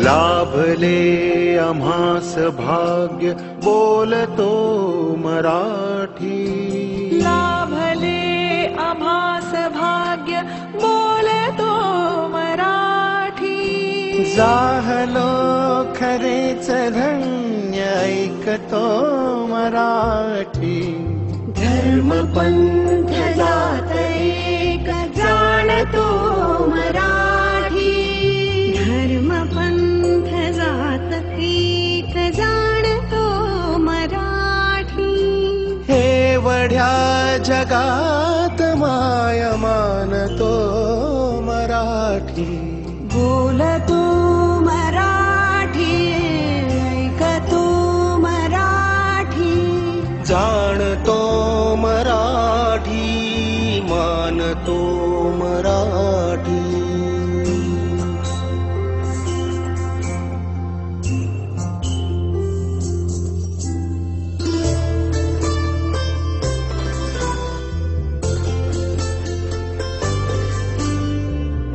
लाभले आम्हास भाग्य बोलतो मराठी. लाभले आम्हास भाग्य बोलतो मराठी. जाहलो खरेच धन्य ऐकतो मराठी. धर्म पंथ जात एक जाणतो मराठी. धर्म पंथ जात एक जाणतो मराठी. एवढ्या जगात माय मानतो मराठी. बोलतो मराठी, ऐकतो मराठी. जाणतो मराठी, मानतो मराठी.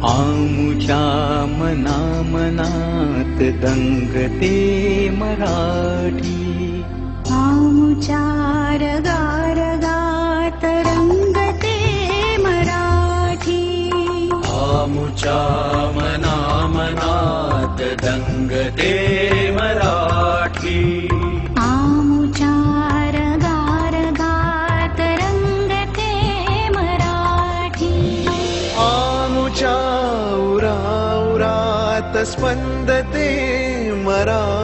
आमुच्या मना मनात दंगते मराठी. आमुच्या रगा रगात रंगते मराठी. आमुच्या मना मनात दंगते मराठी. आमुच्या रगा रगात रंगते मराठी. आमुच्या उरात स्पंदते मराठी.